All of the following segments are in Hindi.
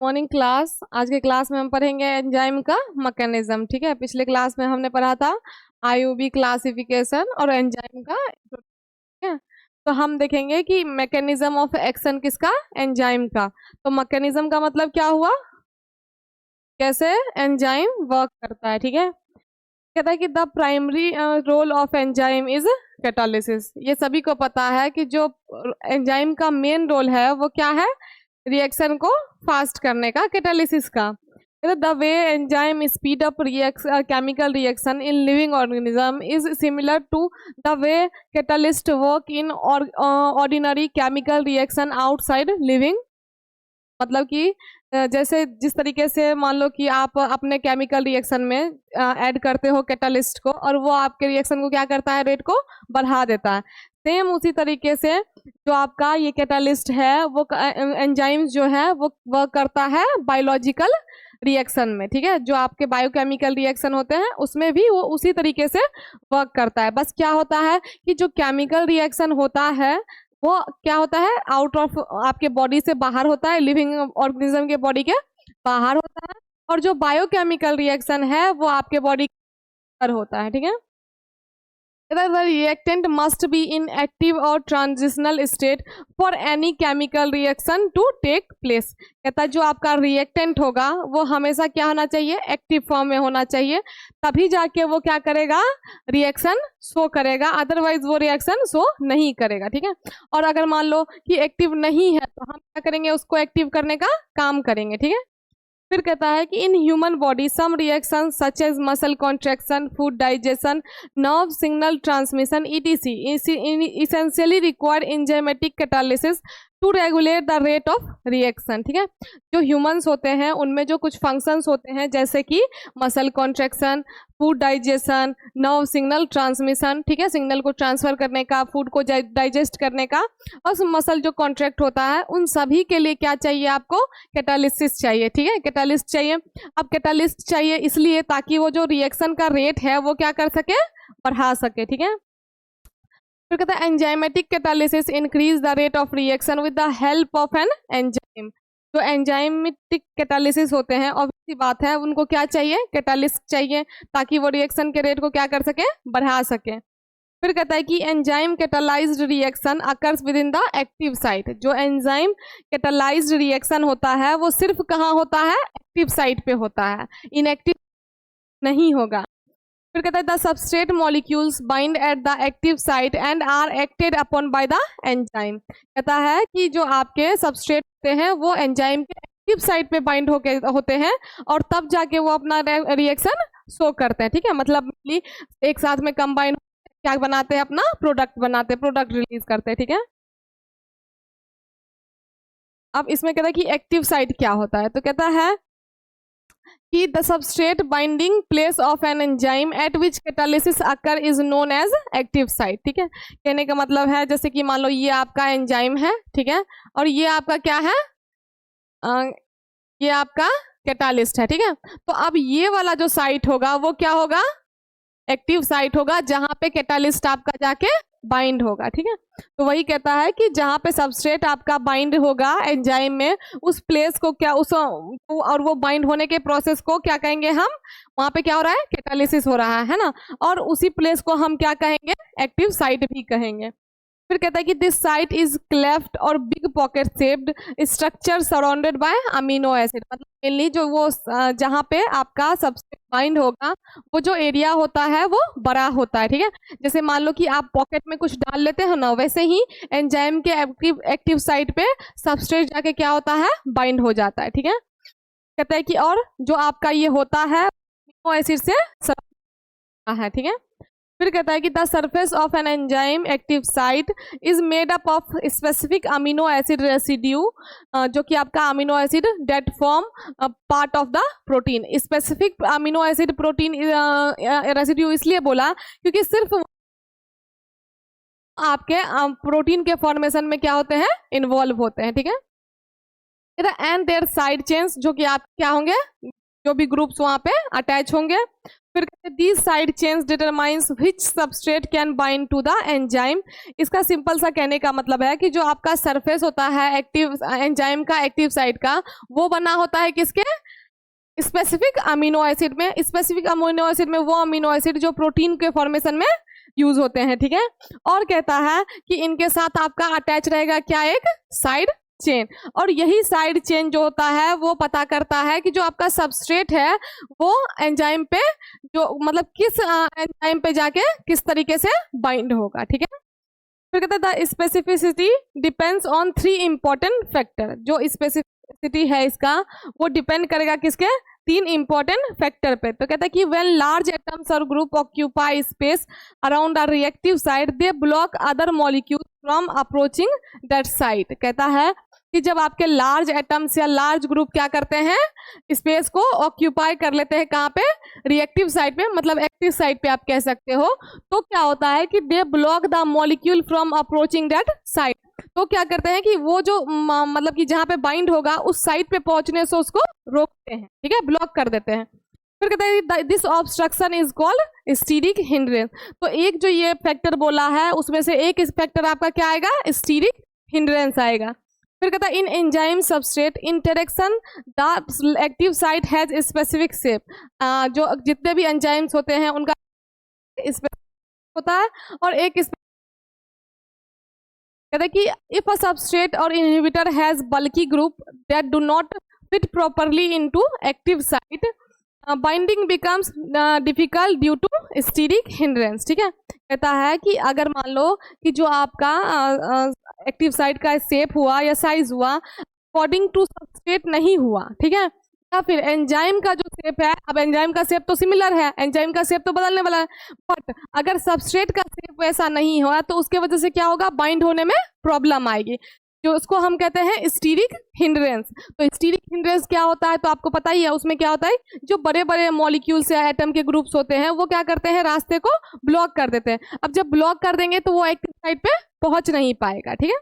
Morning class. आज के क्लास में हम पढ़ेंगे एंजाइम का मैकेनिज्म। ठीक है, पिछले क्लास में हमने पढ़ा था आईयूबी क्लासिफिकेशन और एंजाइम का। ठीक है, तो हम देखेंगे कि मैकेनिज्म ऑफ एक्शन किसका, एंजाइम का। तो मैकेनिज्म का मतलब क्या हुआ, कैसे एंजाइम वर्क करता है। ठीक है, कहता है कि the primary role of enzyme is catalysis. ये सभी को पता है कि जो एंजाइम का मेन रोल है वो क्या है, रिएक्शन को फास्ट करने का, कैटालिसिस का। The way enzyme speed up chemical reaction in living organism is similar to the way catalyst work in ordinary chemical reaction outside living. मतलब कि जैसे जिस तरीके से मान लो कि आप अपने केमिकल रिएक्शन में ऐड करते हो कैटलिस्ट को, और वो आपके रिएक्शन को क्या करता है, रेट को बढ़ा देता है। सेम उसी तरीके से जो आपका ये कैटलिस्ट है वो एंजाइम्स जो है वो वर्क करता है बायोलॉजिकल रिएक्शन में। ठीक है, जो आपके बायोकेमिकल रिएक्शन होते हैं उसमें भी वो उसी तरीके से वर्क करता है। बस क्या होता है कि जो केमिकल रिएक्शन होता है वो क्या होता है, आउट ऑफ आपके बॉडी से बाहर होता है, लिविंग ऑर्गेनिज्म के बॉडी के बाहर होता है। और जो बायोकेमिकल रिएक्शन है वो आपके बॉडी के अंदर होता है। ठीक है, the reactant must be in active or transitional state for any chemical reaction to take place। कहता है जो आपका रिएक्टेंट होगा वो हमेशा क्या होना चाहिए, एक्टिव फॉर्म में होना चाहिए, तभी जाके वो क्या करेगा, रिएक्शन शो करेगा, अदरवाइज वो रिएक्शन शो नहीं करेगा। ठीक है, और अगर मान लो कि एक्टिव नहीं है तो हम क्या करेंगे, उसको एक्टिव करने का काम करेंगे। ठीक है, फिर कहता है कि in human body some reaction such as muscle contraction, food digestion, nerve signal transmission ETC essentially require enzymatic catalysis to regulate the rate of reaction. ठीक है, जो ह्यूमंस होते हैं उनमें जो कुछ फंक्शंस होते हैं जैसे कि muscle contraction, food digestion, nerve signal transmission, ठीक है, सिग्नल को ट्रांसफर करने का, फूड को डाइजेस्ट करने का, और मसल जो कॉन्ट्रैक्ट होता है उन सभी के लिए क्या चाहिए, आपको कैटालिसिस चाहिए। ठीक है, कैटालिस्ट चाहिए। अब कैटालिस्ट चाहिए इसलिए ताकि वो जो रिएक्शन का रेट है वो क्या कर सके, बढ़ा सके। ठीक है, फिर कहता है enzymatic catalysis increase the rate of reaction with the help of an enzyme. जो एंजाइमेटिक कैटालिसिस होते हैं ऑब्वियसली बात है उनको क्या चाहिए, कैटालिस्ट चाहिए, ताकि वो रिएक्शन के रेट को क्या कर सके, बढ़ा सके। फिर कहता है कि enzyme catalysed reaction occurs with in the active site. जो एंजाइम कैटालाइज्ड रिएक्शन होता है वो सिर्फ कहाँ होता है, एक्टिव साइट पे होता है, इनएक्टिव नहीं होगा। फिर कहता है the substrate molecules bind at the active site and are acted upon by the enzyme. कहता है कि जो आपके सबस्ट्रेट होते हैं वो एंजाइम के एक्टिव साइट पे बाइंड होते हैं और तब जाके वो अपना रिएक्शन शो करते हैं। ठीक है, मतलब एक साथ में कंबाइन क्या बनाते हैं, अपना प्रोडक्ट बनाते हैं, प्रोडक्ट रिलीज करते हैं। ठीक है, अब इसमें कहता है कि एक्टिव साइट क्या होता है, तो कहता है कि the substrate binding place of an enzyme at which catalysis occur is known as active site. ठीक है, कहने का मतलब है जैसे कि मान लो ये आपका एंजाइम है, ठीक है, और ये आपका क्या है, ये आपका कैटालिस्ट है। ठीक है, तो अब ये वाला जो साइट होगा वो क्या होगा, एक्टिव साइट होगा, जहां पे कैटालिस्ट आपका जाके बाइंड होगा। ठीक है, तो वही कहता है कि जहां पे सबस्ट्रेट आपका बाइंड होगा एंजाइम में, उस प्लेस को क्या, उस और वो बाइंड होने के प्रोसेस को क्या कहेंगे हम, वहां पे क्या हो रहा है, कैटालिसिस हो रहा है ना, और उसी प्लेस को हम क्या कहेंगे, एक्टिव साइट भी कहेंगे। फिर कहता है कि दिस साइट इज क्लेफ्ट और big pocket shaped structure surrounded by amino acid. मतलब मेनली जो वो जहाँ पे आपका सबसे बाइंड होगा वो जो एरिया होता है वो बड़ा होता है। ठीक है, जैसे मान लो कि आप पॉकेट में कुछ डाल लेते हो ना, वैसे ही एंजाइम के एक्टिव साइट पे सबस्ट्रेट जाके क्या होता है, बाइंड हो जाता है। ठीक है, कहता है कि और जो आपका ये होता है अमीनो एसिड से है। ठीक है, फिर कहता है कि the surface of an enzyme active site is made up of specific amino acid residue, जो कि आपका amino acid that form part of the protein. Specific amino acid protein residue इसलिए बोला क्योंकि सिर्फ आपके प्रोटीन के फॉर्मेशन में क्या होते हैं, इन्वॉल्व होते हैं। ठीक है, एंड देयर साइड चेन्स, जो कि आप क्या होंगे, जो भी ग्रुप्स वहां पे अटैच होंगे, फिर कहते हैं the side chains determines which substrate can bind to the enzyme. इसका सिंपल सा कहने का मतलब है कि जो आपका सरफेस होता है एक्टिव एंजाइम का, एक्टिव साइड का, वो बना होता है किसके, स्पेसिफिक अमीनो एसिड में। स्पेसिफिक अमीनो एसिड में वो अमीनो एसिड जो प्रोटीन के फॉर्मेशन में यूज होते हैं, ठीक है। और कहता है कि इनके साथ आपका अटैच रहेगा क्या, एक साइड चेन, और यही साइड चेन जो होता है वो पता करता है कि जो आपका सबस्ट्रेट है वो एंजाइम पे जो मतलब किस एंजाइम पे जाके किस तरीके से बाइंड होगा, ठीक है। फिर कहता है the specificity depends on 3 important factor. जो स्पेसिफिसिटी है इसका वो डिपेंड करेगा किसके, 3 इंपॉर्टेंट फैक्टर पे। तो कहता है कि व्हेन लार्ज एटम्स और group occupy space around a reactive site they block other molecule from approaching that site. कहता है कि जब आपके लार्ज एटम्स या लार्ज ग्रुप क्या करते हैं, स्पेस को ऑक्यूपाई कर लेते हैं, कहाँ पे, रिएक्टिव साइट पे, मतलब एक्टिव साइट पे आप कह सकते हो, तो क्या होता है कि they block the molecule from approaching that site. तो क्या करते हैं कि वो जो मतलब कि जहाँ पे बाइंड होगा उस साइट पे पहुंचने से उसको रोकते हैं, ठीक है, ब्लॉक कर देते हैं। फिर कहते हैं this obstruction is called steric hindrance. तो एक जो ये फैक्टर बोला है उसमें से एक फैक्टर आपका क्या आएगा, स्टीरिक हिंड्रेंस आएगा। फिर कहता है in enzyme substrate interaction the active site has specific shape. जो जितने भी एंजाइम्स होते हैं उनका होता है और एक कहता है कि इफ अ सबस्ट्रेट और inhibitor has bulky group that do not fit properly into active site binding becomes difficult due to steric hindrance, ठीक है। कहता है कि अगर मान लो कि जो आपका एक्टिव साइट का शेप हुआ या साइज हुआ अकॉर्डिंग टू सबस्ट्रेट नहीं हुआ, ठीक है, या फिर एंजाइम का जो शेप है, अब एंजाइम का शेप तो सिमिलर है, एंजाइम का शेप तो बदलने वाला है, बट अगर सबस्ट्रेट का शेप वैसा नहीं हुआ तो उसके वजह से क्या होगा, बाइंड होने में प्रॉब्लम आएगी, जो उसको हम कहते हैं स्टीरिक हिंड्रेंस। तो स्टीरिक हिंड्रेंस क्या होता है तो आपको पता ही है, उसमें क्या होता है, जो बड़े बड़े मॉलिक्यूल्स या एटम के ग्रुप्स होते हैं वो क्या करते हैं, रास्ते को ब्लॉक कर देते हैं। अब जब ब्लॉक कर देंगे तो वो एक्टिव साइट पे पहुंच नहीं पाएगा, ठीक है।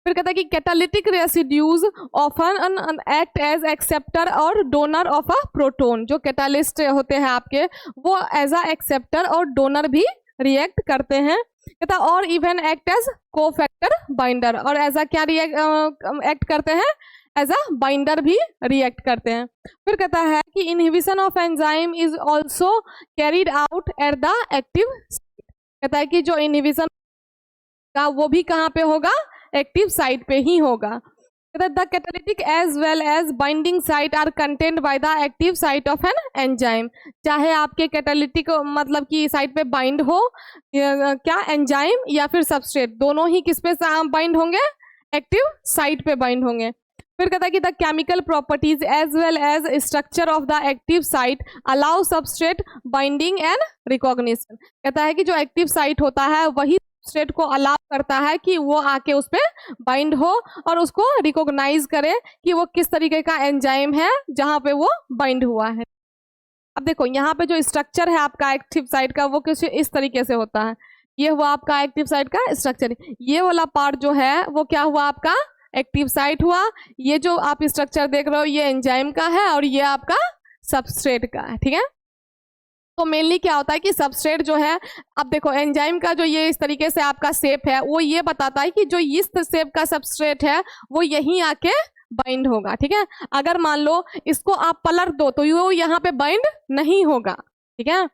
फिर कहता है कि catalytic residues often act as acceptor और डोनर ऑफ अ प्रोटोन। जो कैटालिस्ट होते हैं आपके वो एज अ एक्सेप्टर और डोनर भी रिएक्ट करते हैं। कहता और even act as cofactor binder, और एज अ क्या एक्ट करते हैं, एज अ बाइंडर भी रिएक्ट करते हैं। फिर कहता है कि inhibition of enzyme is also carried out at the active. कहता है कि जो इनहिबिशन का वो भी कहाँ पे होगा, एक्टिव साइट पे ही होगा। The catalytic as well as binding site are contained by the active site of an enzyme. चाहे आपके कैटालिटिक मतलब कि साइट पे बाइंड हो क्या एंजाइम या फिर सबस्ट्रेट, दोनों ही किस पे बाइंड होंगे, एक्टिव साइट पे बाइंड होंगे। फिर कहता है कि the chemical properties as well as structure of the active site allow substrate binding and recognition. कहता है कि जो एक्टिव साइट होता है वही सबस्ट्रेट को अलाउ करता है कि वो आके उस पर बाइंड हो और उसको रिकॉग्नाइज करे कि वो किस तरीके का एंजाइम है जहाँ पे वो बाइंड हुआ है। अब देखो यहाँ पे जो स्ट्रक्चर है आपका एक्टिव साइट का वो किस इस तरीके से होता है। ये हुआ आपका एक्टिव साइट का स्ट्रक्चर, ये वाला पार्ट जो है वो क्या हुआ, आपका एक्टिव साइट हुआ। ये जो आप स्ट्रक्चर देख रहे हो ये एंजाइम का है और ये आपका सबस्ट्रेट का है, ठीक है। तो मेनली क्या होता है कि सबस्ट्रेट जो है, अब देखो एंजाइम का जो ये इस तरीके से आपका शेप है वो ये बताता है कि जो इस शेप का सबस्ट्रेट है वो यहीं आके बाइंड होगा, ठीक है। अगर मान लो इसको आप पलट दो तो वो यहाँ पे बाइंड नहीं होगा, ठीक है।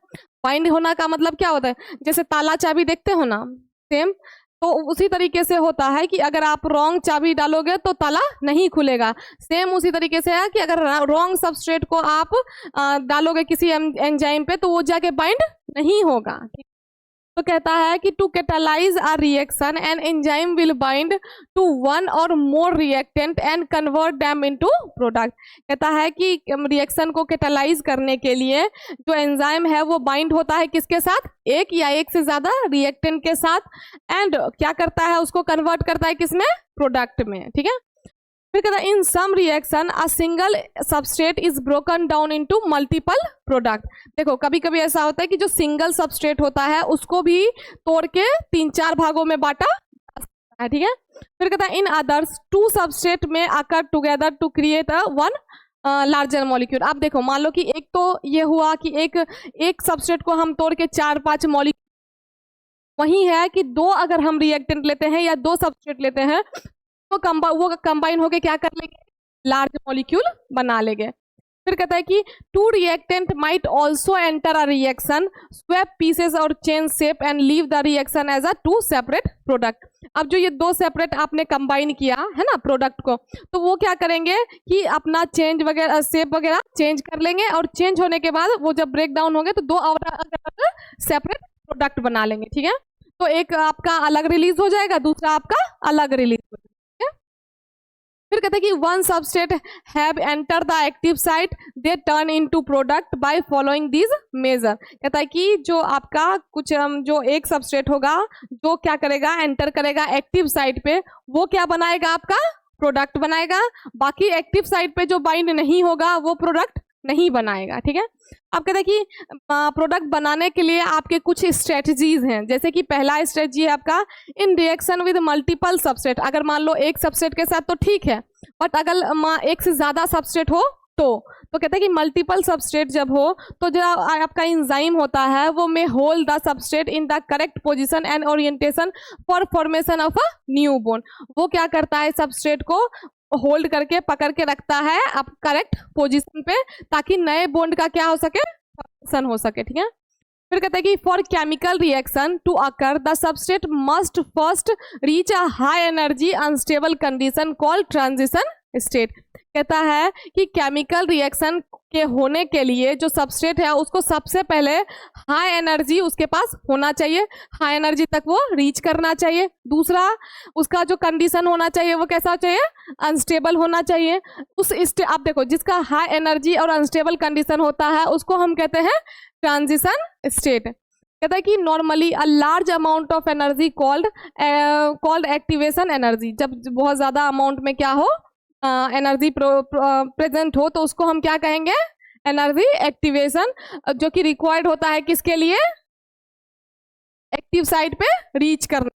बाइंड होना का मतलब क्या होता है, जैसे ताला चाबी देखते हो ना, सेम तो उसी तरीके से होता है कि अगर आप रॉन्ग चाबी डालोगे तो ताला नहीं खुलेगा। सेम उसी तरीके से है कि अगर रॉन्ग सबस्ट्रेट को आप डालोगे किसी एंजाइम पे तो वो जाके बाइंड नहीं होगा। तो कहता है कि to catalyse a reaction an enzyme will bind to one or more reactant and convert them into product. कहता है कि रिएक्शन को कैटालाइज करने के लिए जो एंजाइम है वो बाइंड होता है किसके साथ, एक या एक से ज्यादा रिएक्टेंट के साथ, एंड क्या करता है उसको कन्वर्ट करता है किसमें, प्रोडक्ट में, ठीक है। फिर कहता है in some reaction a single substrate is broken down into multiple product. देखो कभी कभी ऐसा होता है कि जो सिंगल सबस्ट्रेट होता है उसको भी तोड़ के 3-4 भागों में बांटा जा सकता है, ठीक है। फिर कहता है इन अदर्स टू सबस्ट्रेट में occur together to create a one larger molecule. आप देखो, मान लो कि एक तो ये हुआ कि एक सबस्ट्रेट को हम तोड़ के 4-5 मॉलिक्यूल, वही है कि दो अगर हम रिएक्टेंट लेते हैं या दो सबस्ट्रेट लेते हैं तो वो कंबाइन होके क्या कर लेंगे, लार्ज मॉलिक्यूल बना लेंगे। फिर कहता है कि to reactant might also enter a reaction, swap pieces और change shape and leave the reaction as a two separate product. अब जो ये दो सेपरेट आपने कंबाइन किया है ना प्रोडक्ट को, तो वो क्या करेंगे कि अपना चेंज वगैरह शेप वगैरह चेंज कर लेंगे, और चेंज होने के बाद वो जब ब्रेक डाउन होंगे तो दो और सेपरेट प्रोडक्ट बना लेंगे। ठीक है, तो एक आपका अलग रिलीज हो जाएगा, दूसरा आपका अलग रिलीज हो जाएगा। फिर कहते हैं कि one substrate have enter the active site, they turn into product by following this measure. कहता है कि जो आपका कुछ जो एक सबस्ट्रेट होगा जो क्या करेगा, एंटर करेगा एक्टिव साइट पे, वो क्या बनाएगा, आपका प्रोडक्ट बनाएगा। बाकी एक्टिव साइट पे जो बाइंड नहीं होगा वो प्रोडक्ट नहीं बनाएगा। ठीक है, अब कहते हैं कि प्रोडक्ट बनाने के लिए आपके कुछ स्ट्रेटजीज हैं, जैसे कि पहला स्ट्रेटजी है आपका इन रिएक्शन विद मल्टीपल सबस्ट्रेट। अगर मान लो एक सबस्ट्रेट के साथ तो ठीक है, बट अगर एक से ज्यादा सबस्ट्रेट हो तो कहते हैं कि मल्टीपल सबस्ट्रेट जब हो तो जो आपका एंजाइम होता है वो में hold the substrate in the correct position and orientation for formation of a new bond. वो क्या करता है, सबस्ट्रेट को होल्ड करके पकड़ के रखता है आप करेक्ट पोजीशन पे, ताकि नए बॉन्ड का क्या हो सके, फॉर्मेशन हो सके। ठीक है, फिर कहते हैं कि for chemical reaction to occur the substrate must first reach a high energy unstable condition called transition state. कहता है कि केमिकल रिएक्शन के होने के लिए जो सबस्ट्रेट है उसको सबसे पहले हाई एनर्जी उसके पास होना चाहिए, हाई एनर्जी तक वो रीच करना चाहिए। दूसरा उसका जो कंडीशन होना चाहिए वो कैसा चाहिए, अनस्टेबल होना चाहिए। आप देखो, जिसका हाई एनर्जी और अनस्टेबल कंडीशन होता है उसको हम कहते हैं ट्रांजिशन स्टेट। कहता है कि normally a large amount of energy called activation energy. जब बहुत ज़्यादा अमाउंट में क्या हो, एनर्जी प्रेजेंट हो तो उसको हम क्या कहेंगे, एनर्जी एक्टिवेशन, जो कि रिक्वायर्ड होता है किसके लिए, एक्टिव साइट पे रीच करना।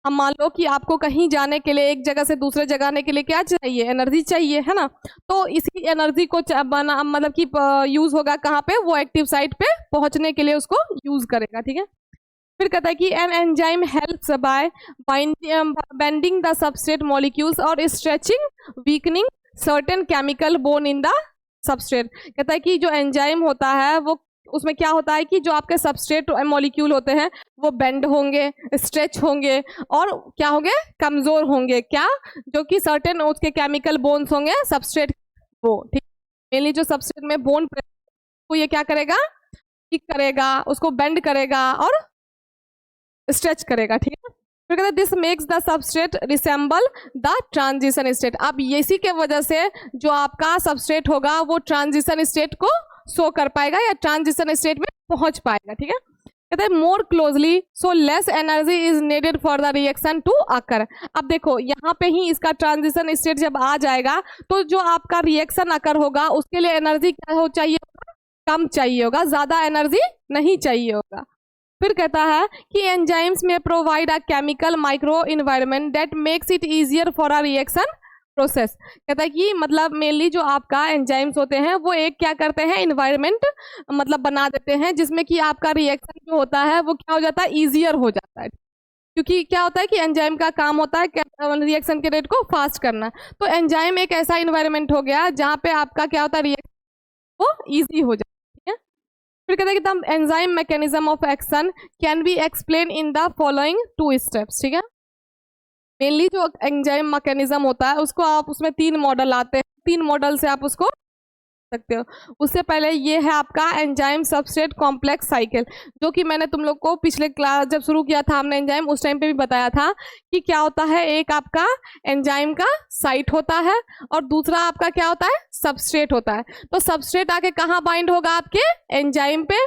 हम मान लो कि आपको कहीं जाने के लिए, एक जगह से दूसरे जगह जाने के लिए क्या चाहिए, एनर्जी चाहिए, है ना। तो इसी एनर्जी को मतलब कि यूज होगा कहाँ पे, वो एक्टिव साइट पे पहुंचने के लिए उसको यूज करेगा। ठीक है, फिर कहता है कि an enzyme helps by bending the substrate molecules और stretching weakening certain chemical bond in the substrate. कहता है कि जो एंजाइम होता है वो उसमें क्या होता है कि जो आपके सबस्ट्रेट मॉलिक्यूल होते हैं वो बेंड होंगे, स्ट्रेच होंगे और क्या होंगे, कमजोर होंगे। क्या, जो कि सर्टेन उसके केमिकल बोन्स होंगे सबस्ट्रेट वो। ठीक, मेनली जो सबस्ट्रेट में बोन वो ये क्या करेगा, ठीक करेगा, उसको बेंड करेगा और स्ट्रेच करेगा। ठीक है, फिर कहते हैं this makes the substrate resemble the transition state. अब इसी के वजह से जो आपका सबस्ट्रेट होगा वो ट्रांजिशन स्टेट को शो कर पाएगा या ट्रांजिशन स्टेट में पहुंच पाएगा। ठीक है, कहते हैं more closely so less energy is needed for the reaction to occur. अब देखो यहाँ पे ही इसका ट्रांजिशन स्टेट जब आ जाएगा तो जो आपका रिएक्शन अकर होगा उसके लिए एनर्जी क्या हो चाहिए, कम चाहिए होगा, ज्यादा एनर्जी नहीं चाहिए होगा। फिर कहता है कि एंजाइम्स में provide a chemical micro environment that makes it easier for a reaction process. कहता है कि मतलब मेनली जो आपका एंजाइम्स होते हैं वो एक क्या करते हैं, इन्वायरमेंट मतलब बना देते हैं जिसमें कि आपका रिएक्शन जो होता है वो क्या हो जाता है, ईजियर हो जाता है। क्योंकि क्या होता है कि एंजाइम का काम होता है रिएक्शन के रेट को फास्ट करना। तो एंजाइम एक ऐसा इन्वायरमेंट हो गया जहाँ पे आपका क्या होता है, रिएक्शन वो ईजी हो जाता है। ठीक है, फिर कहते हैं कि the enzyme mechanism of action can be explain in the following 2 steps. ठीक है, मेनली जो एंजाइम मैकेनिज्म होता है उसको आप, उसमें 3 मॉडल आते हैं, 3 मॉडल से आप उसको सकते हो। उससे पहले ये है आपका एंजाइम सबस्ट्रेट कॉम्प्लेक्स साइकिल, जो कि मैंने तुम लोग को पिछले क्लास जब शुरू किया था हमने एंजाइम, उस टाइम पे भी बताया था कि क्या होता है, एक आपका एंजाइम का साइट होता है और दूसरा आपका क्या होता है, सबस्ट्रेट होता है। तो सबस्ट्रेट आके कहाँ बाइंड होगा, आपके एंजाइम पे।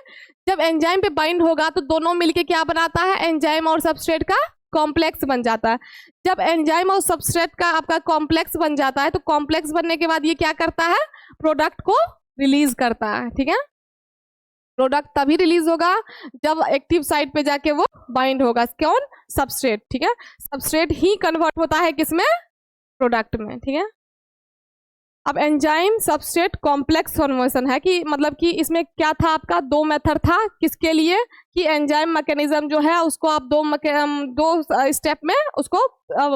जब एंजाइम पे बाइंड होगा तो दोनों मिलके क्या बनाता है, एंजाइम और सबस्ट्रेट का कॉम्प्लेक्स बन जाता है। जब एंजाइम और सबस्ट्रेट का आपका कॉम्प्लेक्स बन जाता है तो कॉम्प्लेक्स बनने के बाद ये क्या करता है, प्रोडक्ट को रिलीज करता है। ठीक है, प्रोडक्ट तभी रिलीज होगा जब एक्टिव साइट पे जाके वो बाइंड होगा, कौन, सबस्ट्रेट। ठीक है, सबस्ट्रेट ही कन्वर्ट होता है किसमें, प्रोडक्ट में। ठीक है, अब एंजाइम सबस्ट्रेट कॉम्प्लेक्स फॉर्मेशन है कि मतलब कि इसमें क्या था आपका, दो मेथड था किसके लिए, कि एंजाइम मैकेनिज्म जो है उसको आप दो स्टेप में उसको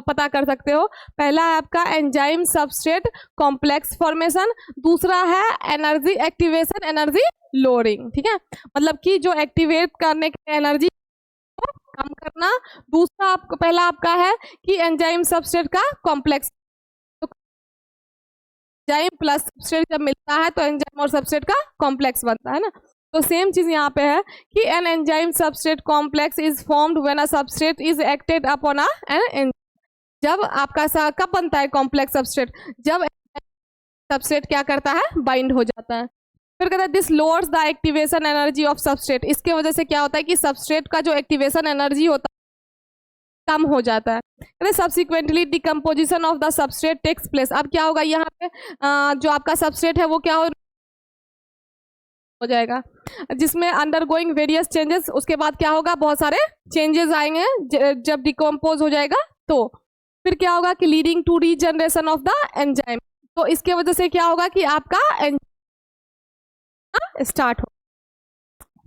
पता कर सकते हो। पहला है आपका एंजाइम सबस्ट्रेट कॉम्प्लेक्स फॉर्मेशन, दूसरा है एनर्जी एक्टिवेशन एनर्जी लोअरिंग, ठीक है, मतलब कि जो एक्टिवेट करने की एनर्जी कम करना। दूसरा आपको पहला आपका है कि एंजाइम सबस्ट्रेट का कॉम्प्लेक्स, एंजाइम प्लस सबस्ट्रेट जब मिलता है तो एंजाइम और सबस्ट्रेट का कॉम्प्लेक्स बनता है ना। तो सेम चीज यहाँ पे है कि an enzyme substrate complex is formed when a substrate is acted upon a an. जब आपका कब बनता है कॉम्प्लेक्स सबस्ट्रेट, जब सबस्ट्रेट क्या करता है, बाइंड हो जाता है। फिर कहता है this lowers the activation energy of substrate, इसके वजह से क्या होता है कि सबस्ट्रेट का जो एक्टिवेशन एनर्जी होता है कम हो जाता है। Subsequently decomposition of the substrate takes place. अब क्या होगा यहाँ पे जो आपका सबस्ट्रेट है वो क्या हो जाएगा, जिसमें अंडर गोइंग वेरियस चेंजेस, उसके बाद क्या होगा, बहुत सारे चेंजेस आएंगे जब डिकम्पोज हो जाएगा। तो फिर क्या होगा कि leading to regeneration of the enzyme, तो इसके वजह से क्या होगा कि आपका एंजाइम स्टार्ट हो।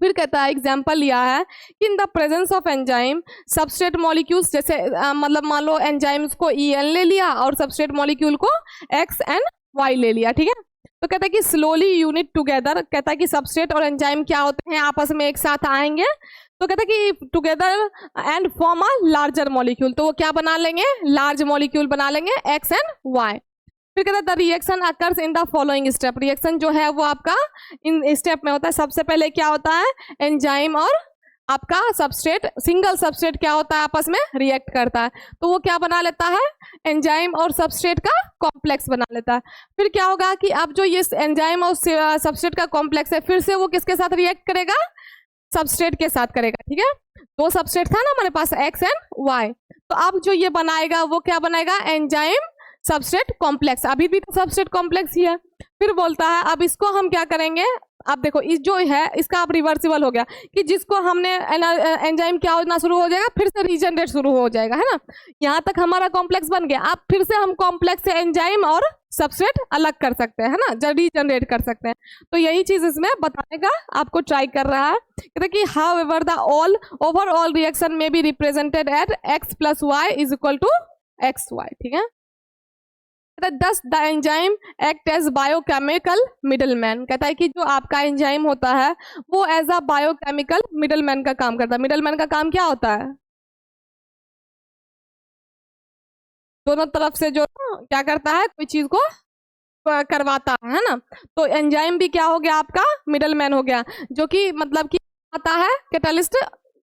फिर कहता है एग्जाम्पल लिया है कि in the presence of enzyme substrate molecules, जैसे मतलब मान लो एंजाइम्स को EN ले लिया और सबस्ट्रेट मॉलिक्यूल को X एंड Y ले लिया, ठीक है। तो कहता है कि स्लोली यूनिट टुगेदर, कहता है कि सबस्ट्रेट और एंजाइम क्या होते हैं, आपस में एक साथ आएंगे, तो कहता है कि together and form a larger molecule, तो वो क्या बना लेंगे, लार्ज मॉलिक्यूल बना लेंगे X एंड Y। फिर कहता है the reaction occurs in the following step, reaction जो है वो आपका इन स्टेप में होता है। सबसे पहले क्या होता है, एंजाइम और आपका सबस्ट्रेट, सिंगल सबस्ट्रेट क्या होता है आपस में रिएक्ट करता है, तो वो क्या बना लेता है, एंजाइम और सबस्ट्रेट का कॉम्प्लेक्स बना लेता है। फिर क्या होगा कि अब जो ये एंजाइम और सबस्ट्रेट का कॉम्प्लेक्स है, फिर से वो किसके साथ रिएक्ट करेगा, सबस्ट्रेट के साथ करेगा, ठीक है। दो सबस्ट्रेट था ना हमारे पास X एंड Y, तो अब जो ये बनाएगा वो क्या बनाएगा, एंजाइम सबस्ट्रेट कॉम्प्लेक्स, अभी भी सबस्ट्रेट कॉम्प्लेक्स ही है। फिर बोलता है अब इसको हम क्या करेंगे, अब देखो इस जो है इसका अब रिवर्सिबल हो गया कि जिसको हमने एंजाइम क्या होना शुरू हो जाएगा, फिर से रीजनरेट शुरू हो जाएगा, है ना। यहाँ तक हमारा कॉम्प्लेक्स बन गया, अब फिर से हम कॉम्प्लेक्स से एंजाइम और सबस्ट्रेट अलग कर सकते हैं, है ना, जब रीजनरेट कर सकते हैं। तो यही चीज इसमें बताने का आपको ट्राई कर रहा है, कहते कि however the all overall reaction में be represented at X + Y = XY, ठीक है। Thus the enzyme act as biochemical middleman, कहता है कि जो आपका एंजाइम होता है वो एज अ बायोकेमिकल मिडलमैन का काम करता है। मिडलमैन का काम क्या होता है, दोनों तरफ से जो क्या करता है, कोई चीज को करवाता है ना। तो एंजाइम भी क्या हो गया आपका, मिडलमैन हो गया, जो कि मतलब कि आता है कैटलिस्ट।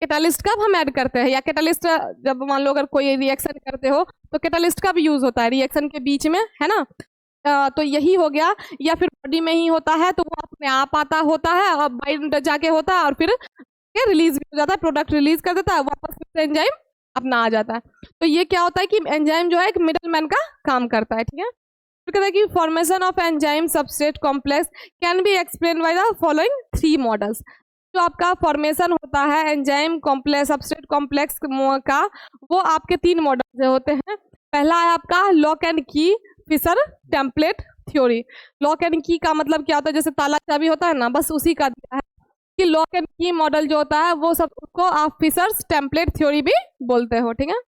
कैटलिस्ट कब हम ऐड करते हैं, या कैटलिस्ट जब मान लो अगर कोई रिएक्शन करते हो तो कैटलिस्ट का भी यूज होता है रिएक्शन के बीच में, है ना। तो यही हो गया, या फिर बॉडी में ही होता है तो वो अपने आप आता होता है और बाइंड जाके होता है और फिर रिलीज भी हो जाता है, प्रोडक्ट रिलीज कर देता है, वापस फिर से एंजाइम अपना आ जाता है। तो ये क्या होता है कि एंजाइम जो है एक मिडलमैन का काम करता है, ठीक है। फिर कहता है कि formation of enzyme substrate complex can be explain by the following 3 models. जो आपका फॉर्मेशन होता है एंजाइम कॉम्प्लेक्स सबस्ट्रेट कॉम्प्लेक्स का, वो आपके 3 मॉडल से होते हैं। पहला है आपका lock and key Fischer template theory. Lock and key का मतलब क्या होता है, जैसे ताला चाबी होता है ना, बस उसी का दिया है कि लॉक एंड की मॉडल जो होता है वो सब उसको आप फिशर्स टेम्पलेट थ्योरी भी बोलते हो, ठीक है।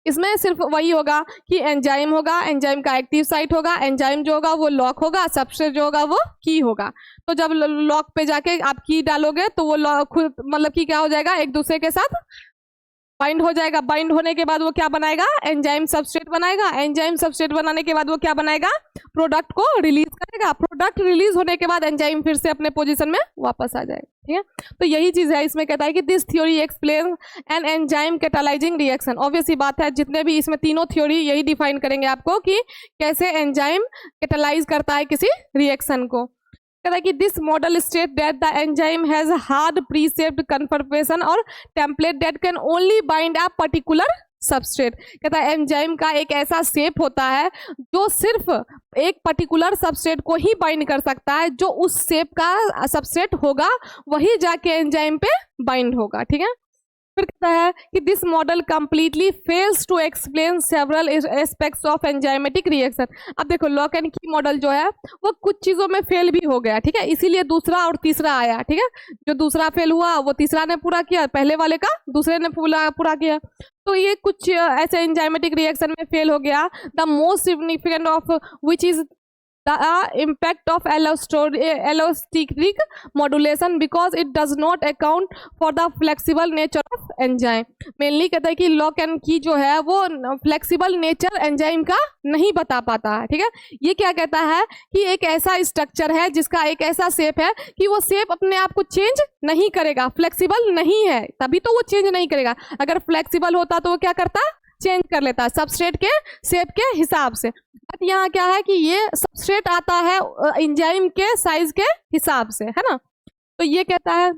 इसमें सिर्फ वही होगा कि एंजाइम होगा, एंजाइम का एक्टिव साइट होगा, एंजाइम जो होगा वो लॉक होगा, सबस्ट्रेट जो होगा वो की होगा। तो जब लॉक पे जाके आप की डालोगे तो वो लॉक खुद मतलब कि क्या हो जाएगा, एक दूसरे के साथ बाइंड हो जाएगा। बाइंड होने के बाद वो क्या बनाएगा, एंजाइम सबस्ट्रेट बनाएगा। एंजाइम सबस्ट्रेट बनाने के बाद वो क्या बनाएगा, प्रोडक्ट को रिलीज करेगा। प्रोडक्ट रिलीज होने के बाद एंजाइम फिर से अपने पोजीशन में वापस आ जाएगा, ठीक है। तो यही चीज है, इसमें कहता है कि this theory explain an enzyme catalysing reaction. Obvious ही बात है, जितने भी इसमें तीनों थ्योरी यही डिफाइन करेंगे आपको कि कैसे एंजाइम कैटालाइज करता है किसी रिएक्शन को। कहता है कि this model state that the enzyme has hard preshaped conformation और template that can only bind a particular substrate. कहता है एंजाइम का एक ऐसा शेप होता है जो सिर्फ एक पर्टिकुलर सबस्ट्रेट को ही बाइंड कर सकता है, जो उस शेप का सबस्ट्रेट होगा वही जाके एंजाइम पे बाइंड होगा, ठीक है। फिर कहता है कि this model completely fails to explain several aspects of enzymatic reaction. अब देखो लॉक एंड की मॉडल जो है वो कुछ चीजों में फेल भी हो गया, ठीक है, इसीलिए दूसरा और तीसरा आया, ठीक है। जो दूसरा फेल हुआ वो तीसरा ने पूरा किया, पहले वाले का दूसरे ने पूरा किया। तो ये कुछ ऐसे एंजाइमेटिक रिएक्शन में फेल हो गया। The most significant of which is the impact of allosteric modulation because it does not account for the flexible nature of enzyme। Mainly कहता है कि लॉक एंड की जो है वो फ्लेक्सिबल नेचर एंजाइम का नहीं बता पाता है, ठीक है। ये क्या कहता है कि एक ऐसा स्ट्रक्चर है जिसका एक ऐसा शेप है कि वो शेप अपने आप को चेंज नहीं करेगा, फ्लेक्सिबल नहीं है तभी तो वो चेंज नहीं करेगा। अगर फ्लेक्सिबल होता तो वो क्या करता, चेंज कर लेता सबस्ट्रेट के शेप के हिसाब से। बट यहाँ क्या है कि ये सबस्ट्रेट आता है एंजाइम के साइज के हिसाब से, है ना। तो ये कहता है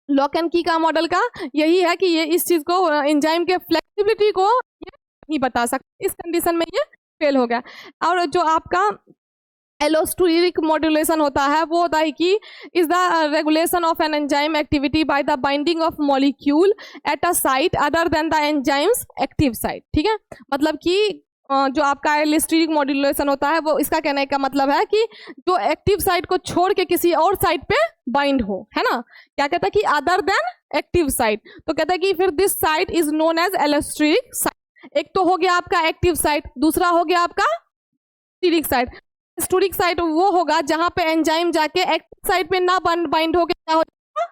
लॉक एंड की का मॉडल का यही है कि ये इस चीज को एंजाइम के फ्लेक्सिबिलिटी को ये नहीं बता सकते, इस कंडीशन में ये फेल हो गया। और जो आपका एलोस्टेरिक मॉड्यूलेशन होता है वो होता है कि is the regulation of an enzyme activity by the binding of molecule at a site other than the enzymes active site, ठीक है। मतलब कि जो आपका एलोस्टेरिक मॉड्यूलेशन होता है वो इसका कहने का मतलब है कि जो एक्टिव साइट को छोड़ के किसी और साइट पे बाइंड हो, है ना। क्या कहता है कि अदर देन एक्टिव साइट, तो कहता है कि फिर this site is known as allosteric site. एक तो हो गया आपका एक्टिव साइट, दूसरा हो गया आपका एलोस्टेरिक साइट। एलोस्टेरिक साइट वो होगा जहां पे एंजाइम जाके एक्टिव साइट पे ना बाइंड होके क्या हो जाएगा,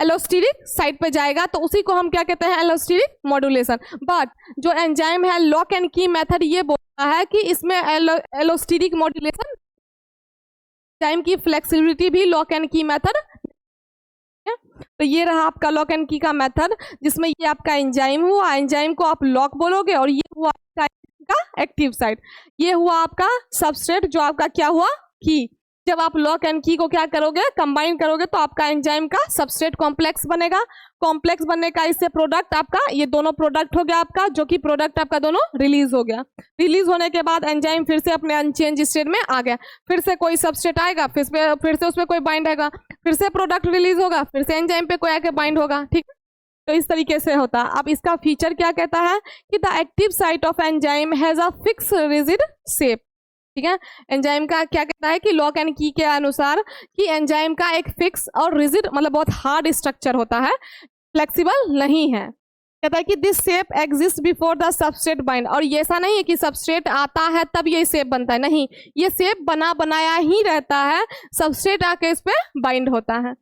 एलोस्टेरिक साइट पे जाएगा, तो उसी को हम क्या कहते हैं, एलोस्टेरिक मॉड्यूलेशन। बट जो एंजाइम है लॉक एंड की मेथड ये बोलता है कि इसमें एलोस्टेरिक मॉड्यूलेशन एंजाइम की फ्लेक्सिबिलिटी भी लॉक एंड की मेथड। तो ये रहा आपका लॉक एंड की का मेथड जिसमें ये आपका एंजाइम हुआ, एंजाइम को आप लॉक बोलोगे, और ये हुआ आपका का एक्टिव साइट, ये हुआ आपका सबस्ट्रेट जो आपका क्या हुआ, की। जब आप लॉक एंड की को क्या करोगे, कंबाइन करोगे, तो आपका एंजाइम का सबस्ट्रेट कॉम्प्लेक्स बनेगा। कॉम्प्लेक्स बनने का इससे प्रोडक्ट आपका ये दोनों प्रोडक्ट हो गया आपका, जो कि प्रोडक्ट आपका दोनों रिलीज हो गया। रिलीज होने के बाद एंजाइम फिर से अपने अनचेंज स्टेट में आ गया, फिर से कोई सबस्ट्रेट आएगा, फिर से उसमें कोई बाइंड आएगा, फिर से प्रोडक्ट रिलीज होगा, फिर से एंजाइम पे कोई आके बाइंड होगा, ठीक है। तो इस तरीके से होता है। अब इसका फीचर क्या कहता है कि the active site of enzyme has a fix rigid shape, ठीक है। एंजाइम का क्या कहता है कि लॉक एंड की के अनुसार कि एंजाइम का एक फिक्स और रिजिड मतलब बहुत हार्ड स्ट्रक्चर होता है, फ्लेक्सिबल नहीं है। कहता है कि this shape exist before the substrate bind, और ये ऐसा नहीं है कि सबस्ट्रेट आता है तब ये शेप बनता है, नहीं, ये शेप बनाया ही रहता है, सबस्ट्रेट आके इस पे बाइंड होता है।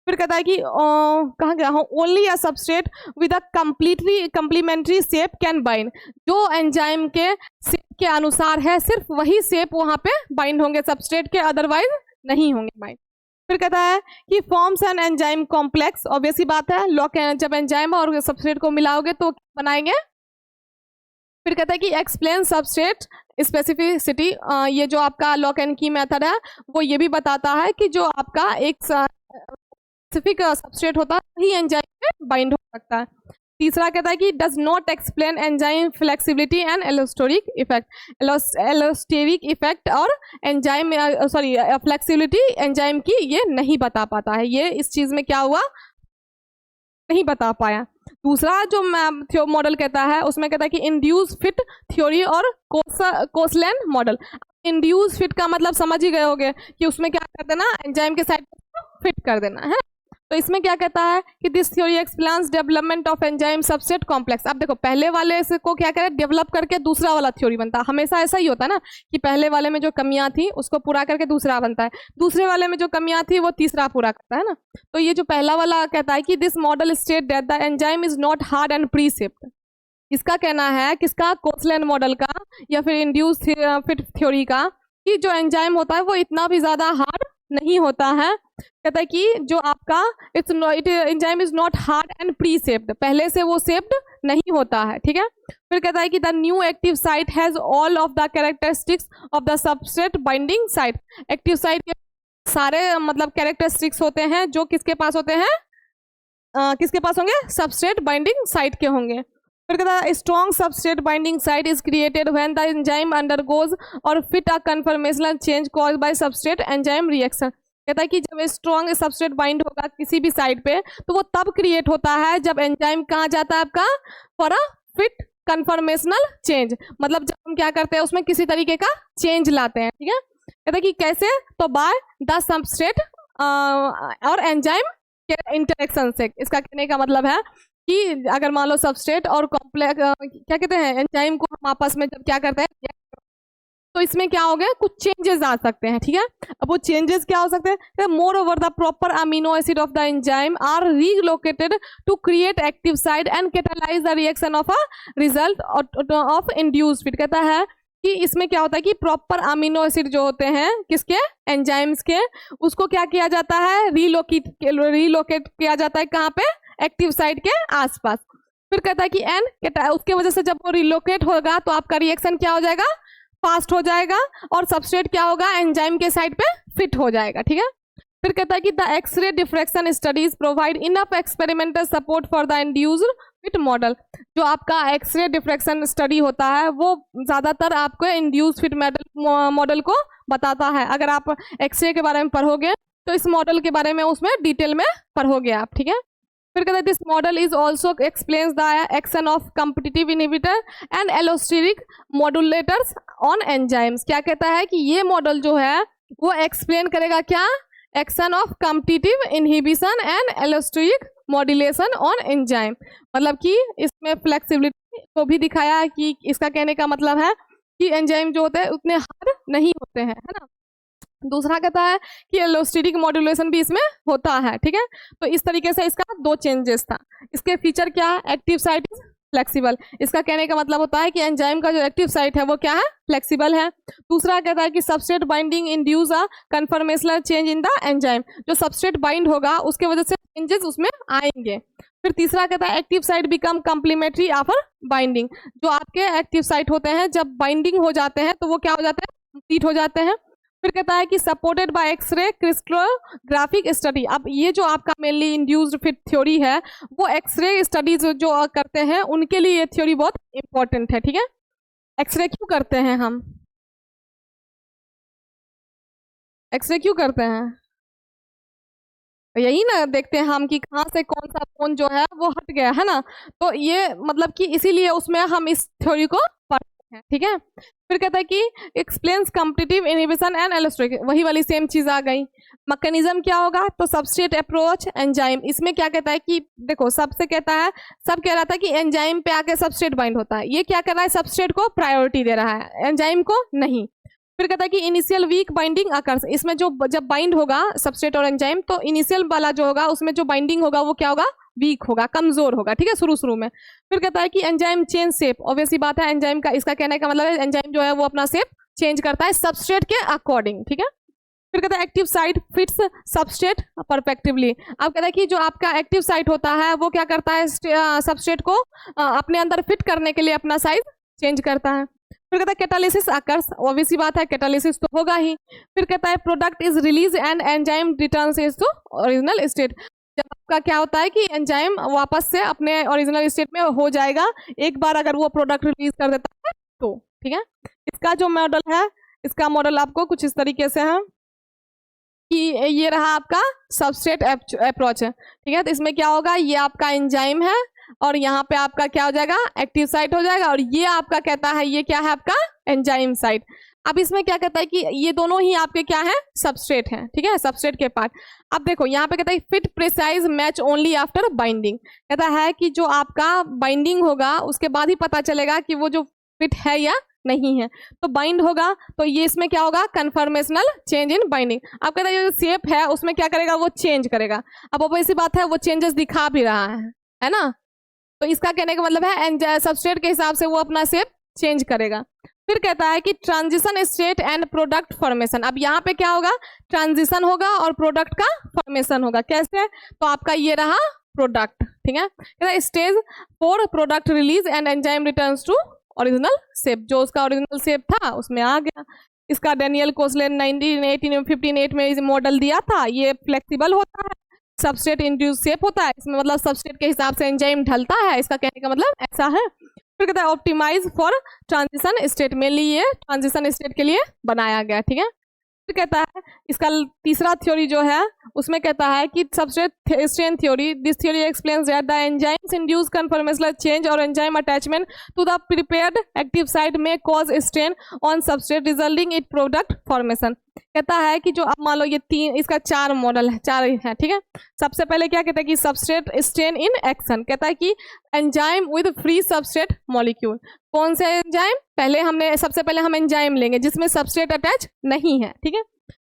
फिर कहता है कि कहाँ गया हूँ, only a substrate with a completely complementary shape can bind, जो एंजाइम के शेप के अनुसार है सिर्फ वही शेप वहाँ पे बाइंड होंगे सबस्ट्रेट के, अदरवाइज नहीं होंगे बाइंड। फिर कहता है कि forms an enzyme complex, obviously बात है, लॉक जब एंजाइम और सबस्ट्रेट को मिलाओगे तो बनाएंगे। फिर कहता है कि एक्सप्लेन सबस्ट्रेट स्पेसिफिसिटी, ये जो आपका लॉक एंड की मेथड है वो ये भी बताता है कि जो आपका एक स्पेसिफिक सबस्ट्रेट होता है वही एंजाइम में बाइंड हो सकता है। तीसरा कहता है कि does not explain enzyme flexibility and allosteric effect, allosteric effect और एंजाइम फ्लेक्सिबिलिटी एंजाइम की ये नहीं बता पाता है, ये इस चीज में क्या हुआ, नहीं बता पाया। दूसरा जो मॉडल कहता है उसमें कहता है कि इंड्यूस फिट थ्योरी और कोसलैंड मॉडल। इंड्यूस फिट का मतलब समझ ही गए होंगे कि उसमें क्या कर देना, एंजाइम के साइड फिट कर देना है। तो इसमें क्या कहता है कि this theory explains development of enzyme substrate complex. अब देखो पहले वाले से को क्या करे, डेवलप करके दूसरा वाला थ्योरी बनता है, हमेशा ऐसा ही होता है ना कि पहले वाले में जो कमियां थी उसको पूरा करके दूसरा बनता है, दूसरे वाले में जो कमियां थी वो तीसरा पूरा करता है ना। तो ये जो पहला वाला कहता है कि this model state that the enzyme is not hard and pre shaped, इसका कहना है किसका, कोसलैंड मॉडल का या फिर इंड्यूस फिट थ्योरी का, कि जो एंजाइम होता है वो इतना भी ज्यादा हार्ड नहीं होता है। कहता है कि जो आपका enzyme is not hard and pre shaped, पहले से वो शेप्ड नहीं होता है, ठीक है। फिर कहता है कि the new active site has all of the characteristics of the substrate binding site. Active site के सारे मतलब कैरेक्टरिस्टिक्स होते हैं जो किसके पास होते हैं, किसके पास होंगे, सबस्ट्रेट बाइंडिंग साइट के होंगे। फिर कहता है strong substrate binding site is created when the enzyme undergoes और fit a conformational change caused by substrate enzyme reaction. कहता है कि जब स्ट्रॉन्ग सबस्ट्रेट बाइंड होगा किसी भी साइड पे तो वो तब क्रिएट होता है जब एंजाइम कहाँ जाता है आपका, for a fit conformational change, मतलब जब हम क्या करते हैं उसमें किसी तरीके का चेंज लाते हैं, ठीक है। कहता है कि कैसे, तो बाय द सबस्ट्रेट और एंजाइम के इंटरेक्शन से। इसका कहने का मतलब है कि अगर मान लो सबस्ट्रेट और कॉम्प्लेक्स क्या कहते हैं एंजाइम को हम आपस में जब क्या करते हैं तो इसमें क्या हो गया, कुछ चेंजेस आ सकते हैं, ठीक है। अब वो चेंजेस क्या हो सकते हैं, moreover the proper amino acid of the enzyme are relocated to create active site and catalyze the reaction of a result of induced fit. कहता है कि इसमें क्या होता है कि प्रॉपर अमीनो एसिड जो होते हैं किसके, एंजाइम्स के, उसको क्या किया जाता है, रीलोकेट किया जाता है कहाँ पे, एक्टिव साइट के आसपास। फिर कहता है कि एंड उसके वजह से जब वो रिलोकेट होगा तो आपका रिएक्शन क्या हो जाएगा, फास्ट हो जाएगा और सबस्ट्रेट क्या होगा, एंजाइम के साइड पे फिट हो जाएगा, ठीक है। फिर कहता है कि the X ray diffraction studies provide enough experimental support for the induced fit model. जो आपका एक्सरे डिफ्रैक्शन स्टडी होता है वो ज्यादातर आपको इंड्यूस्ड फिट मॉडल को बताता है। अगर आप एक्सरे के बारे में पढ़ोगे तो इस मॉडल के बारे में उसमें डिटेल में पढ़ोगे आप, ठीक है। फिर कहते हैं this model is also explains the action of competitive inhibitor and allosteric modulators on enzymes. क्या कहता है कि ये मॉडल जो है वो एक्सप्लेन करेगा क्या, action of competitive inhibition and allosteric modulation on enzyme, मतलब कि इसमें फ्लेक्सिबिलिटी को भी दिखाया है कि इसका कहने का मतलब है कि एंजाइम जो होते हैं उतने हार्ड नहीं होते हैं, है ना। दूसरा कहता है कि एलोस्टेरिक मॉड्यूलेशन भी इसमें होता है, ठीक है। तो इस तरीके से इसका दो चेंजेस था। इसके फीचर क्या है, एक्टिव साइट इज फ्लेक्सिबल। इसका कहने का मतलब होता है कि एंजाइम का जो एक्टिव साइट है वो क्या है, फ्लेक्सिबल है। दूसरा कहता है कि substrate binding induce a conformational change in the enzyme. जो सबस्ट्रेट बाइंड होगा उसके वजह से चेंजेस उसमें आएंगे। फिर तीसरा कहता है active site become complementary after binding. जो आपके एक्टिव साइट होते हैं जब बाइंडिंग हो जाते हैं तो वो क्या हो जाते हैं, कंप्लीट हो जाते हैं। फिर कहता है कि supported by X ray crystallographic study. अब ये जो आपका मेनली इंड्यूस्ड फिट थ्योरी है वो एक्सरे स्टडीज जो करते हैं उनके लिए ये थ्योरी बहुत इंपॉर्टेंट है, ठीक है। एक्सरे क्यों करते हैं हम, एक्सरे क्यों करते हैं, यही ना देखते हैं हम कि कहाँ से कौन सा बोन जो है वो हट गया है ना, तो ये मतलब कि इसीलिए उसमें हम इस थ्योरी को पढ़ते हैं, ठीक है। फिर कहता है कि explains competitive inhibition and allosteric, वही वाली सेम चीज आ गई। मैकेनिज्म क्या होगा, तो सबस्ट्रेट अप्रोच एंजाइम। इसमें क्या कहता है कि देखो सबसे कहता है, सब कह रहा था कि एंजाइम पे आके सबस्ट्रेट बाइंड होता है, ये क्या कर रहा है, सबस्ट्रेट को प्रायोरिटी दे रहा है, एंजाइम को नहीं। फिर कहता है कि इनिशियल वीक बाइंडिंग अकर्स। इसमें जो जब बाइंड होगा सबस्ट्रेट और एंजाइम तो इनिशियल वाला जो होगा उसमें जो बाइंडिंग होगा वो क्या होगा, वीक होगा, कमजोर होगा, ठीक है, शुरू में। फिर कहता है कि एंजाइम चेंज शेप। ऑब्वियसली बात है एंजाइम का, इसका कहने का मतलब है एंजाइम जो है वो अपना शेप चेंज करता है सबस्ट्रेट के अकॉर्डिंग, ठीक है। फिर कहता है एक्टिव साइट फिट्स सबस्ट्रेट परफेक्टिवली। अब कहता है कि जो आपका एक्टिव साइट होता है वो क्या करता है, सबस्ट्रेट को अपने अंदर फिट करने के लिए अपना साइज चेंज करता है। फिर कहता है कैटालिसिस अकर्स। ऑब्वियसली बात है कैटालिसिस तो होगा ही। फिर कहता है product is release and enzyme returns to original state. जब आपका क्या होता है कि एंजाइम वापस से अपने ओरिजिनल स्टेट में हो जाएगा एक बार अगर वो प्रोडक्ट रिलीज कर देता है तो, ठीक है। इसका जो मॉडल है, इसका मॉडल आपको कुछ इस तरीके से है कि ये रहा आपका सबस्ट्रेट अप्रोच है, ठीक है। तो इसमें क्या होगा, ये आपका एंजाइम है और यहाँ पे आपका क्या हो जाएगा, एक्टिव साइट हो जाएगा, और ये आपका कहता है ये क्या है आपका एंजाइम साइट। अब इसमें क्या कहता है कि ये दोनों ही आपके क्या है, सबस्ट्रेट हैं, ठीक है, सबस्ट्रेट के पार्ट। अब देखो यहाँ पे कहता है fit precise match only after binding. कहता है कि जो आपका बाइंडिंग होगा उसके बाद ही पता चलेगा कि वो जो फिट है या नहीं है। तो बाइंड होगा तो ये इसमें क्या होगा, कन्फर्मेशनल चेंज इन बाइंडिंग। अब कहता है जो शेप है उसमें क्या करेगा, वो चेंज करेगा। अब वैसी बात है वो चेंजेस दिखा भी रहा है ना। तो इसका कहने का मतलब है सबस्ट्रेट के हिसाब से वो अपना शेप चेंज करेगा। फिर कहता है कि transition state and product formation. अब यहाँ पे क्या होगा, ट्रांजिशन होगा और प्रोडक्ट का फॉर्मेशन होगा। कैसे, तो आपका ये रहा प्रोडक्ट, ठीक है। कहता है stage 4 product release and enzyme returns to original shape. जो उसका ओरिजिनल शेप था उसमें आ गया। इसका डेनियल कोसलेन 1958 में मॉडल दिया था। ये फ्लेक्सिबल होता है, सबस्ट्रेट इंड्यूस शेप होता है, इसमें मतलब सबस्ट्रेट के हिसाब से एंजाइम ढलता है, इसका कहने का मतलब ऐसा है। फिर कहता है optimize for transition state, mainly ये ट्रांजिशन स्टेट के लिए बनाया गया, ठीक है। फिर कहता है इसका तीसरा थ्योरी जो है उसमें कहता है कि substrate strain theory, this theory explains that the enzymes induce conformational change और enzyme attachment to the prepared active site में cause strain on substrate resulting in product formation. कहता है कि जो अब मान लो ये तीन, इसका चार मॉडल है, चार है, ठीक है। सबसे पहले क्या कहता है कि सबस्ट्रेट स्ट्रेन इन एक्शन, कहता है कि enzyme with free substrate molecule. कौन से एंजाइम? सबसे पहले हम एंजाइम लेंगे जिसमें सबस्ट्रेट अटैच नहीं है, ठीक है।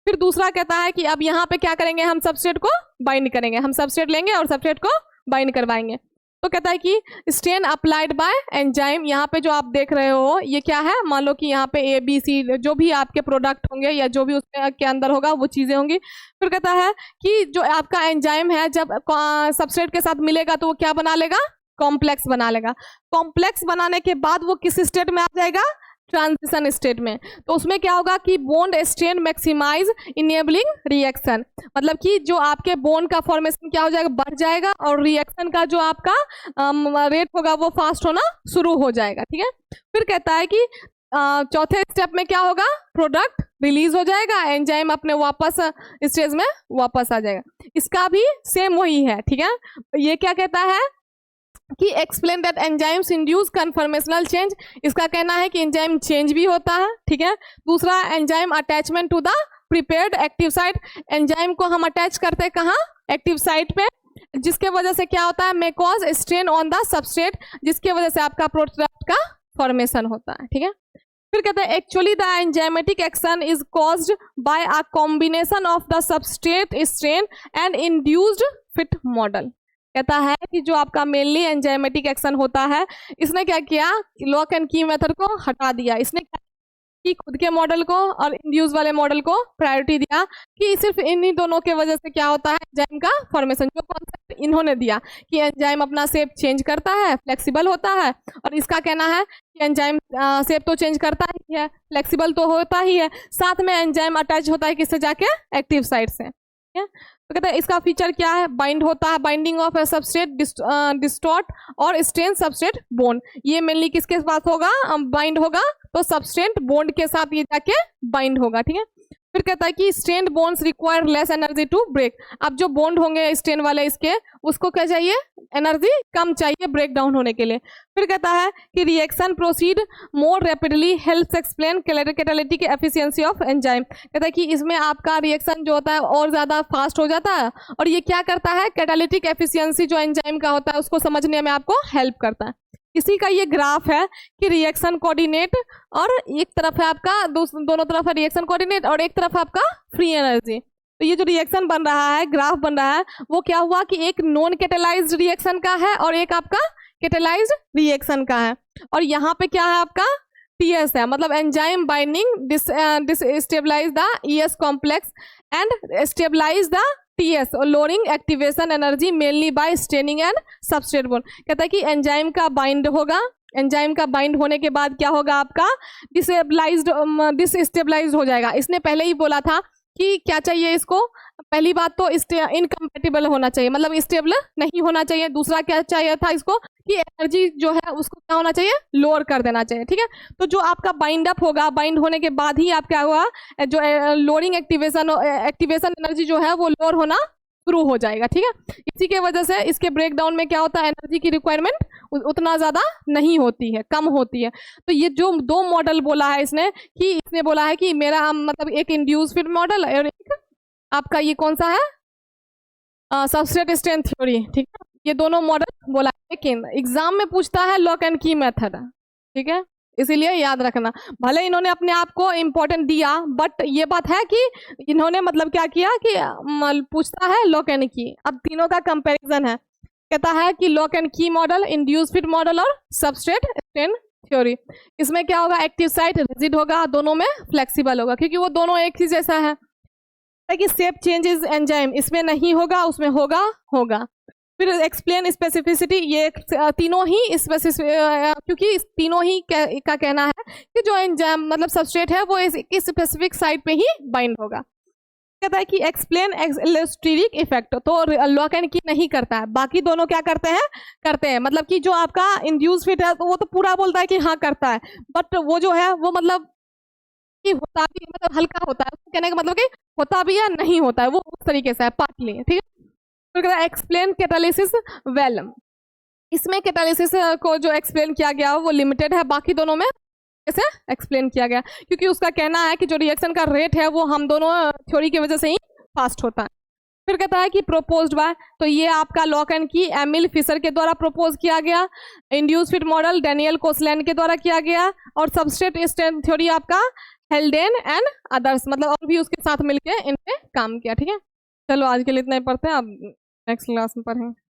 फिर दूसरा कहता है कि अब यहाँ पे क्या करेंगे, हम सबस्ट्रेट को बाइंड करेंगे, हम सबस्ट्रेट लेंगे और सबस्ट्रेट को बाइंड करवाएंगे। तो कहता है कि स्ट्रेन अप्लाइड बाय एंजाइम, यहाँ पे जो आप देख रहे हो ये क्या है, मान लो कि यहाँ पे ABC जो भी आपके प्रोडक्ट होंगे या जो भी उसके के अंदर होगा वो चीजें होंगी। फिर कहता है कि जो आपका एंजाइम है जब सबस्ट्रेट के साथ मिलेगा तो वो क्या बना लेगा, कॉम्प्लेक्स बना लेगा। कॉम्प्लेक्स बनाने के बाद वो किस स्टेट में आ जाएगा, ट्रांजिशन स्टेट में। तो उसमें क्या होगा कि bond strain maximize enabling reaction, मतलब कि जो आपके बॉन्ड का फॉर्मेशन क्या हो जाएगा, बढ़ जाएगा और रिएक्शन का जो आपका रेट होगा वो फास्ट होना शुरू हो जाएगा, ठीक है। फिर कहता है कि चौथे स्टेप में क्या होगा, प्रोडक्ट रिलीज हो जाएगा, एंजाइम अपने वापस स्टेज में वापस आ जाएगा। इसका भी सेम वही है, ठीक है। ये क्या कहता है कि explain that enzymes induce conformational change, इसका कहना है कि एंजाइम चेंज भी होता है, ठीक है। दूसरा enzyme attachment to the prepared active site, enzyme को हम अटैच करते हैं कहाँ, एक्टिव साइट पे, जिसके वजह से क्या होता है, may cause strain on the substrate, जिसके वजह से आपका प्रोडक्ट का फॉर्मेशन होता है, ठीक है। फिर कहते हैं actually the enzymatic action is caused by a combination of the substrate strain and induced fit model. कहता है कि जो आपका मेनली एंजाइमेटिक एक्शन होता है, इसने क्या किया, लॉक एंड की मेथड को हटा दिया, इसने कि खुद के मॉडल को और इंड्यूस वाले मॉडल को प्रायोरिटी दिया कि सिर्फ इन्हीं दोनों के वजह से क्या होता है एंजाइम का फॉर्मेशन। जो कॉन्सेप्ट इन्होंने दिया कि एंजाइम अपना शेप चेंज करता है, फ्लेक्सिबल होता है, और इसका कहना है कि एंजाइम शेप तो चेंज करता ही है, फ्लेक्सिबल तो होता ही है, साथ में एंजाइम अटैच होता है किससे, जाके एक्टिव साइट से। तो कहते हैं इसका फीचर क्या है, बाइंड होता है, बाइंडिंग ऑफ सबस्ट्रेट डिस्टॉर्ट और स्ट्रेन सबस्ट्रेट बॉन्ड। ये मेनली किसके साथ होगा, बाइंड होगा, तो सबस्ट्रेट बॉन्ड के साथ ये जाके बाइंड होगा, ठीक है। फिर कहता है कि strain bonds require less energy to break, अब जो बॉन्ड होंगे स्ट्रेन वाले इसके, उसको क्या चाहिए, एनर्जी कम चाहिए ब्रेक डाउन होने के लिए। फिर कहता है कि reaction proceed more rapidly helps explain catalytic efficiency of enzyme, कहता है कि इसमें आपका रिएक्शन जो होता है और ज़्यादा फास्ट हो जाता है, और ये क्या करता है, कैटालिटिक एफिशिएंसी जो एंजाइम का होता है उसको समझने में आपको हेल्प करता है। इसी का ये ग्राफ है कि रिएक्शन कोऑर्डिनेट, और एक तरफ है आपका दोनों तरफ है रिएक्शन कोऑर्डिनेट और एक तरफ आपका फ्री एनर्जी। तो ये जो रिएक्शन बन रहा है, ग्राफ बन रहा है, वो क्या हुआ कि एक नॉन कैटेलाइज्ड रिएक्शन का है और एक आपका कैटेलाइज्ड रिएक्शन का है। और यहाँ पे क्या है आपका TS है, मतलब enzyme binding destabilize the ES complex and stabilize the TS और lowering activation energy mainly by straining and substrate bond. कहता है कि एंजाइम का बाइंड होगा, एंजाइम का बाइंड होने के बाद क्या होगा, आपका डिसस्टेबलाइज्ड हो जाएगा। इसने पहले ही बोला था कि क्या चाहिए इसको, पहली बात तो इनकम्पैटिबल होना चाहिए, मतलब स्टेबल नहीं होना चाहिए। दूसरा क्या चाहिए था इसको कि एनर्जी जो है उसको क्या होना चाहिए, लोअर कर देना चाहिए, ठीक है। तो जो आपका बाइंड अप होगा, बाइंड होने के बाद ही आप क्या होगा, जो लोअरिंग एक्टिवेशन एनर्जी जो है वो लोअर होना शुरू हो जाएगा, ठीक है। इसी के वजह से इसके ब्रेकडाउन में क्या होता है, एनर्जी की रिक्वायरमेंट उतना ज़्यादा नहीं होती है, कम होती है। तो ये जो दो मॉडल बोला है इसने, कि इसने बोला है कि मेरा मतलब एक इंड्यूस फिट मॉडल और एक आपका ये कौन सा है, सबस्ट्रेट स्ट्रेन थ्योरी, ठीक है। ये दोनों मॉडल बोला है, लेकिन एग्जाम में पूछता है लॉक एंड की मेथड, ठीक है, इसीलिए याद रखना। भले इन्होंने अपने आप को इम्पोर्टेंट दिया, बट ये बात है कि इन्होंने मतलब क्या किया कि पूछता है लॉक एंड की। अब तीनों का कंपैरिजन है, कहता है कि लॉक एंड की मॉडल, इंड्यूस फिट मॉडल और सबस्ट्रेट स्ट्रेन थ्योरी। इसमें क्या होगा, एक्टिव साइट रिजिड होगा, दोनों में फ्लेक्सिबल होगा, क्योंकि वो दोनों एक ही जैसा है। कि शेप चेंजेस एंजाइम, इसमें नहीं होगा, उसमें होगा। फिर एक्सप्लेन स्पेसिफिसिटी, ये तीनों ही क्योंकि तीनों ही का कहना है कि जो एंजाइम मतलब सबस्ट्रेट है वो इस स्पेसिफिक साइट पे ही बाइंड होगा। कहता है कि एक्सप्लेन एलोस्टेरिक इफेक्ट, तो लॉक एंड की नहीं करता है, बाकी दोनों क्या करते हैं, मतलब कि जो आपका इंड्यूस फिट है तो वो तो पूरा बोलता है कि हाँ करता है, बट वो जो है वो मतलब कि होता भी मतलब हल्का होता है, कहने का मतलब कि होता भी है नहीं होता है, वो उस तरीके से है पार्टली, ठीक है। फिर कहता है एक्सप्लेन कैटालिसिस वेल। इसमें कैटालिसिस को जो एक्सप्लेन किया गया वो लिमिटेड है, बाकी दोनों में कैसे एक्सप्लेन किया गया, क्योंकि उसका कहना है कि जो रिएक्शन का रेट है वो हम दोनों थ्योरी की वजह से ही फास्ट होता है। फिर कहता है कि प्रोपोज्ड बाय, तो ये आपका लॉक एंड की एमिल फिशर के द्वारा प्रोपोज किया गया, इंड्यूस फिट मॉडल डेनियल कोसलैंड के द्वारा किया गया, और सबस्ट्रेट स्ट्रेंथ थ्योरी आपका हेल्डेन एंड अदर्स, मतलब और भी उसके साथ मिलके इन पे काम किया, ठीक है। चलो आज के लिए इतना ही पढ़ते हैं, अब नेक्स्ट क्लास में पढ़ेंगे।